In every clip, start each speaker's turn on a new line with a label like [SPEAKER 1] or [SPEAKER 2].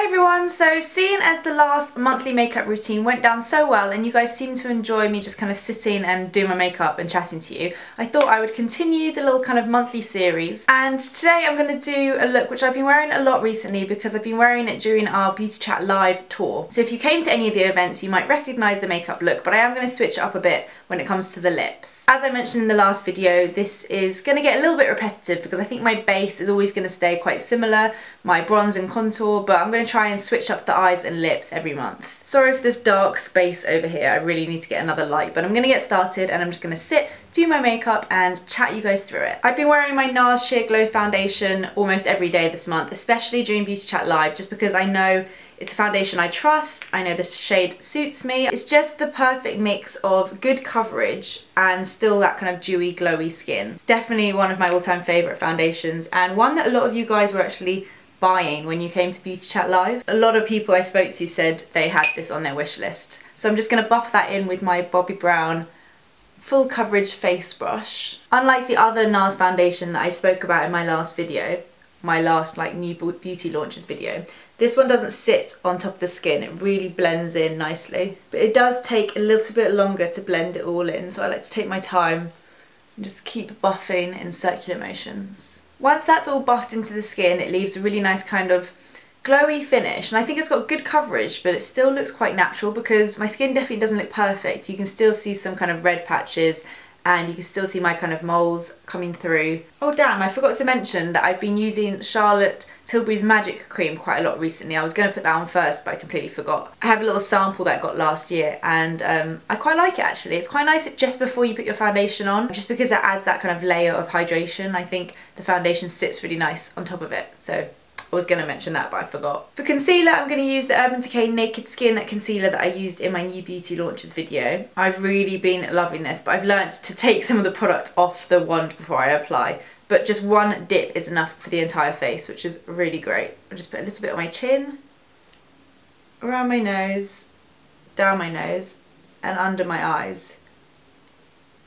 [SPEAKER 1] everyone, so seeing as the last monthly makeup routine went down so well and you guys seem to enjoy me just kind of sitting and doing my makeup and chatting to you, I thought I would continue the little kind of monthly series. And today I'm going to do a look which I've been wearing a lot recently because I've been wearing it during our Beauty Chat Live tour. So if you came to any of the events you might recognise the makeup look, but I am going to switch it up a bit when it comes to the lips. As I mentioned in the last video, this is going to get a little bit repetitive because I think my base is always going to stay quite similar, my bronze and contour, but I'm going to try and switch up the eyes and lips every month. Sorry for this dark space over here, I really need to get another light, but I'm going to get started and I'm just going to sit, do my makeup and chat you guys through it. I've been wearing my NARS Sheer Glow foundation almost every day this month, especially during Beauty Chat Live, just because I know it's a foundation I trust, I know this shade suits me. It's just the perfect mix of good coverage and still that kind of dewy, glowy skin. It's definitely one of my all-time favourite foundations and one that a lot of you guys were actually buying when you came to Beauty Chat Live. A lot of people I spoke to said they had this on their wish list. So I'm just going to buff that in with my Bobbi Brown full coverage face brush. Unlike the other NARS foundation that I spoke about in my last video, my last like new beauty launches video, this one doesn't sit on top of the skin, it really blends in nicely. But it does take a little bit longer to blend it all in, so I like to take my time and just keep buffing in circular motions. Once that's all buffed into the skin, it leaves a really nice kind of glowy finish, and I think it's got good coverage, but it still looks quite natural because my skin definitely doesn't look perfect. You can still see some kind of red patches and you can still see my kind of moles coming through. Oh damn, I forgot to mention that I've been using Charlotte Tilbury's Magic Cream quite a lot recently. I was going to put that on first, but I completely forgot. I have a little sample that I got last year and I quite like it actually. It's quite nice just before you put your foundation on, just because it adds that kind of layer of hydration. I think the foundation sits really nice on top of it, so I was going to mention that, but I forgot. For concealer, I'm going to use the Urban Decay Naked Skin concealer that I used in my new beauty launches video. I've really been loving this, but I've learnt to take some of the product off the wand before I apply. But just one dip is enough for the entire face, which is really great. I'll just put a little bit on my chin, around my nose, down my nose, and under my eyes.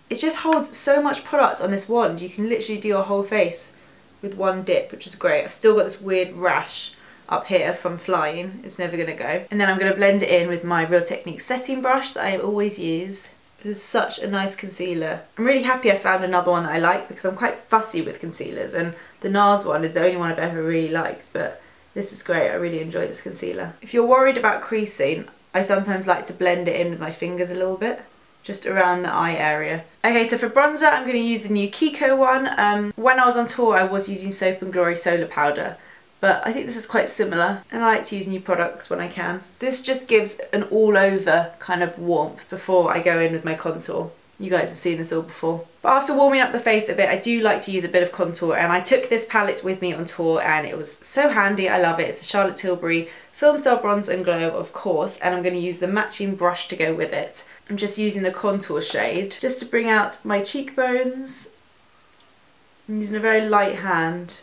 [SPEAKER 1] It just holds so much product on this wand. You can literally do your whole face with one dip, which is great. I've still got this weird rash up here from flying. It's never gonna go. And then I'm gonna blend it in with my Real Techniques setting brush that I always use. It's such a nice concealer. I'm really happy I found another one that I like because I'm quite fussy with concealers and the NARS one is the only one I've ever really liked, but this is great. I really enjoy this concealer. If you're worried about creasing, I sometimes like to blend it in with my fingers a little bit, just around the eye area. Okay, so for bronzer, I'm going to use the new Kiko one. When I was on tour, I was using Soap and Glory Solar Powder, but I think this is quite similar, and I like to use new products when I can. This just gives an all-over kind of warmth before I go in with my contour. You guys have seen this all before. But after warming up the face a bit, I do like to use a bit of contour, and I took this palette with me on tour, and it was so handy. I love it. It's a Charlotte Tilbury Film Star Bronze and Glow, of course, and I'm going to use the matching brush to go with it. I'm just using the contour shade just to bring out my cheekbones. I'm using a very light hand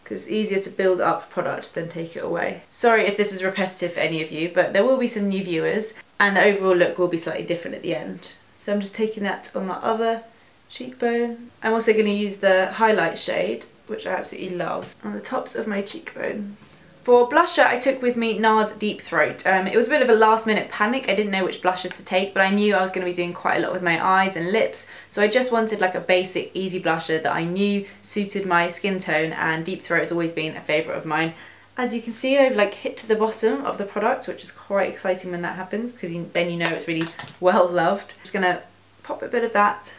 [SPEAKER 1] because it's easier to build up product than take it away. Sorry if this is repetitive for any of you, but there will be some new viewers and the overall look will be slightly different at the end. So I'm just taking that on the other cheekbone. I'm also going to use the highlight shade, which I absolutely love, on the tops of my cheekbones. For blusher, I took with me NARS Deep Throat. It was a bit of a last minute panic. I didn't know which blusher to take, but I knew I was going to be doing quite a lot with my eyes and lips, so I just wanted like a basic, easy blusher that I knew suited my skin tone, and Deep Throat has always been a favourite of mine. As you can see, I've like hit to the bottom of the product, which is quite exciting when that happens, because then you know it's really well loved. I'm just going to pop a bit of that.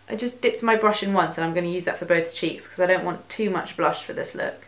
[SPEAKER 1] I just dipped my brush in once, and I'm going to use that for both cheeks, because I don't want too much blush for this look.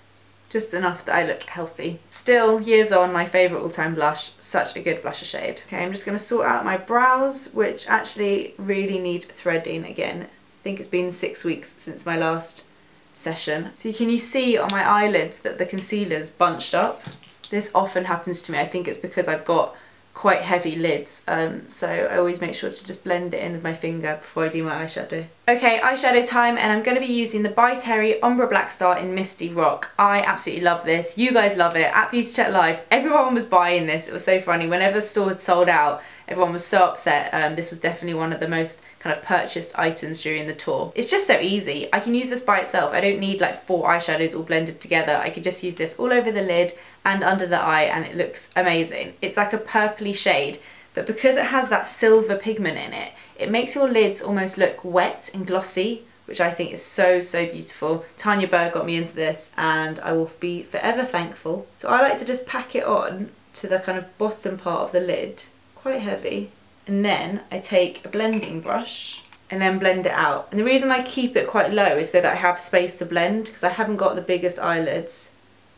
[SPEAKER 1] Just enough that I look healthy. Still, years on, my favourite all-time blush. Such a good blusher shade. Okay, I'm just going to sort out my brows, which actually really need threading again. I think it's been 6 weeks since my last session. So can you see on my eyelids that the concealer's bunched up? This often happens to me. I think it's because I've got quite heavy lids, so I always make sure to just blend it in with my finger before I do my eyeshadow. Okay, eyeshadow time, and I'm going to be using the By Terry Ombre Black Star in Misty Rock. I absolutely love this. You guys love it. At Beauty Chat Live, everyone was buying this. It was so funny. Whenever the store had sold out, everyone was so upset. This was definitely one of the most kind of purchased items during the tour. It's just so easy. I can use this by itself. I don't need like 4 eyeshadows all blended together. I could just use this all over the lid and under the eye and it looks amazing. It's like a purpley shade, but because it has that silver pigment in it, it makes your lids almost look wet and glossy, which I think is so, so beautiful. Tanya Berg got me into this and I will be forever thankful. So I like to just pack it on to the kind of bottom part of the lid, quite heavy. And then I take a blending brush and then blend it out. And the reason I keep it quite low is so that I have space to blend, because I haven't got the biggest eyelids.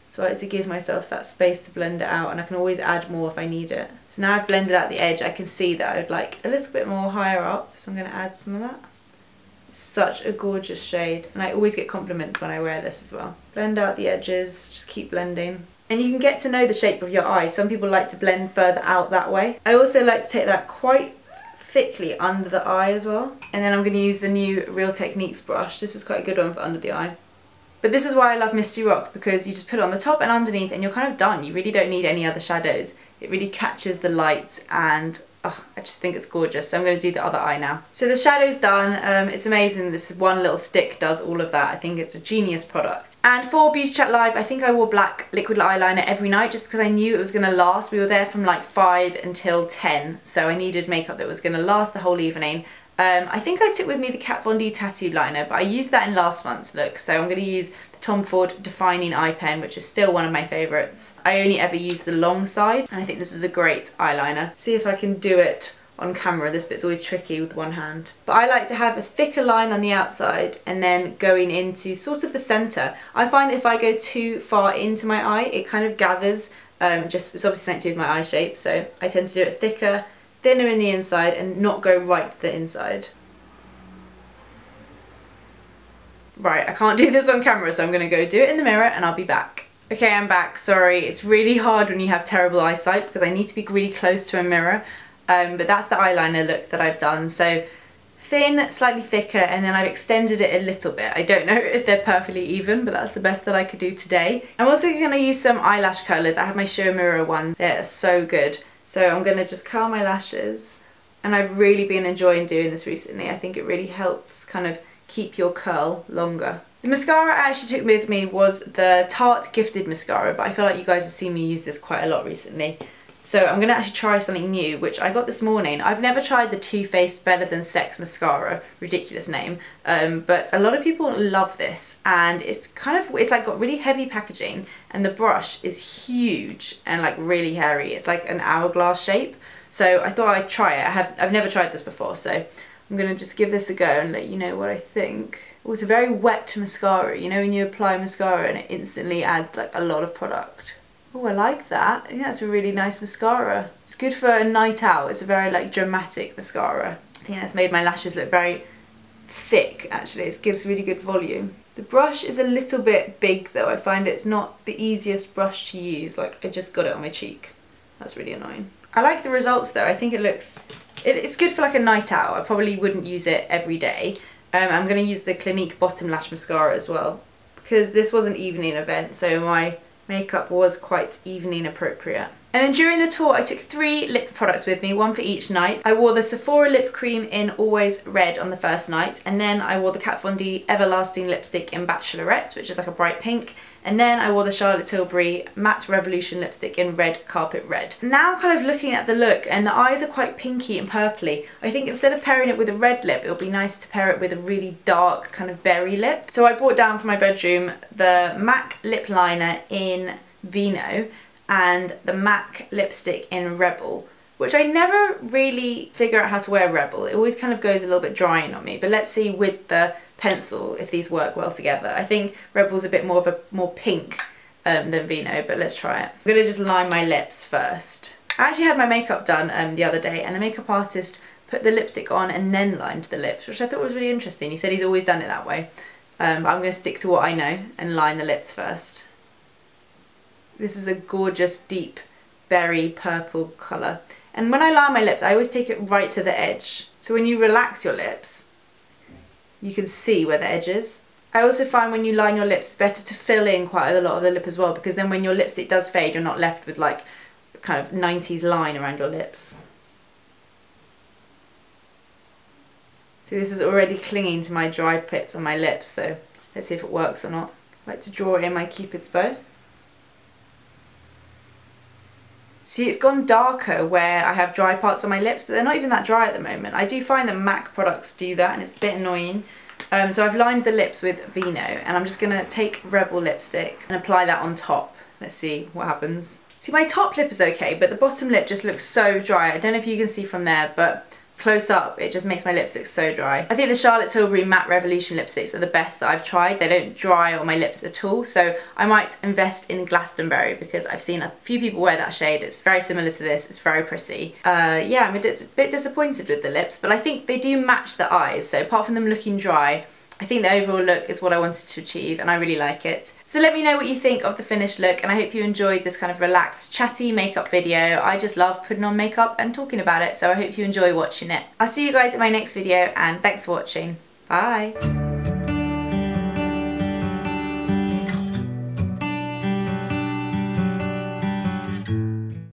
[SPEAKER 1] So I like to give myself that space to blend it out, and I can always add more if I need it. So now I've blended out the edge, I can see that I'd like a little bit more higher up, so I'm going to add some of that. It's such a gorgeous shade, and I always get compliments when I wear this as well. Blend out the edges, just keep blending. And you can get to know the shape of your eye. Some people like to blend further out that way. I also like to take that quite thickly under the eye as well. And then I'm going to use the new Real Techniques brush. This is quite a good one for under the eye. But this is why I love Misty Rock, because you just put it on the top and underneath and you're kind of done. You really don't need any other shadows. It really catches the light and oh, I just think it's gorgeous. So I'm going to do the other eye now. So the shadow's done. It's amazing. This one little stick does all of that. I think it's a genius product. And for Beauty Chat Live, I think I wore black liquid eyeliner every night just because I knew it was going to last. We were there from like 5 until 10, so I needed makeup that was going to last the whole evening. I think I took with me the Kat Von D tattoo liner, but I used that in last month's look, so I'm going to use the Tom Ford Defining Eye Pen, which is still one of my favourites. I only ever use the long side, and I think this is a great eyeliner. See if I can do it on camera. This bit's always tricky with one hand. But I like to have a thicker line on the outside and then going into sort of the centre. I find that if I go too far into my eye, it kind of gathers. It's obviously something to do with my eye shape, so I tend to do it thicker, thinner in the inside and not go right to the inside. Right, I can't do this on camera, so I'm going to go do it in the mirror and I'll be back. Okay, I'm back. Sorry, it's really hard when you have terrible eyesight because I need to be really close to a mirror. But that's the eyeliner look that I've done. So thin, slightly thicker, and then I've extended it a little bit. I don't know if they're perfectly even, but that's the best that I could do today. I'm also going to use some eyelash curlers. I have my Uemura ones. They're so good. So I'm going to just curl my lashes, and I've really been enjoying doing this recently. I think it really helps kind of keep your curl longer. The mascara I actually took with me was the Tarte Gifted Mascara, but I feel like you guys have seen me use this quite a lot recently. So I'm going to actually try something new, which I got this morning. I've never tried the Too Faced Better Than Sex Mascara, ridiculous name, but a lot of people love this, and it's like got really heavy packaging, and the brush is huge and like really hairy. It's like an hourglass shape, so I thought I'd try it. I've never tried this before, so I'm going to just give this a go and let you know what I think. Oh, it's a very wet mascara, you know when you apply mascara and it instantly adds like a lot of product. Oh, I like that. I think that's a really nice mascara. It's good for a night out. It's a very like dramatic mascara. I think that's made my lashes look very thick actually. It gives really good volume. The brush is a little bit big though. I find it's not the easiest brush to use. Like I just got it on my cheek. That's really annoying. I like the results though. I think it's good for like a night out. I probably wouldn't use it every day. I'm going to use the Clinique Bottom Lash Mascara as well, because this was an evening event, so my makeup was quite evening appropriate. And then during the tour I took 3 lip products with me, one for each night. I wore the Sephora lip cream in Always Red on the first night, and then I wore the Kat Von D Everlasting lipstick in Bachelorette, which is like a bright pink, and then I wore the Charlotte Tilbury Matte Revolution lipstick in Red Carpet Red. Now kind of looking at the look, and the eyes are quite pinky and purpley, I think instead of pairing it with a red lip, it would be nice to pair it with a really dark kind of berry lip. So I brought down from my bedroom the MAC lip liner in Vino and the MAC lipstick in Rebel, which I never really figure out how to wear Rebel. It always kind of goes a little bit drying on me, but let's see with the pencil if these work well together. I think Rebel's a bit more of a more pink than Vino, but let's try it. I'm gonna just line my lips first. I actually had my makeup done the other day, and the makeup artist put the lipstick on and then lined the lips, which I thought was really interesting. He said he's always done it that way. But I'm gonna stick to what I know and line the lips first. This is a gorgeous deep berry purple colour. And when I line my lips, I always take it right to the edge. So when you relax your lips, you can see where the edge is. I also find when you line your lips, it's better to fill in quite a lot of the lip as well, because then when your lipstick does fade, you're not left with like kind of 90s line around your lips. See, this is already clinging to my dry bits on my lips, so let's see if it works or not. I like to draw in my Cupid's bow. See, it's gone darker where I have dry parts on my lips, but they're not even that dry at the moment. I do find that MAC products do that, and it's a bit annoying. So I've lined the lips with Vino, and I'm just going to take Rebel lipstick and apply that on top. Let's see what happens. See, my top lip is okay, but the bottom lip just looks so dry. I don't know if you can see from there, but close up, it just makes my lips look so dry. I think the Charlotte Tilbury Matte Revolution lipsticks are the best that I've tried. They don't dry on my lips at all, so I might invest in Glastonbury because I've seen a few people wear that shade. It's very similar to this, it's very pretty. Yeah, I'm a bit disappointed with the lips, but I think they do match the eyes, so apart from them looking dry, I think the overall look is what I wanted to achieve, and I really like it. So let me know what you think of the finished look, and I hope you enjoyed this kind of relaxed, chatty makeup video. I just love putting on makeup and talking about it, so I hope you enjoy watching it. I'll see you guys in my next video, and thanks for watching. Bye!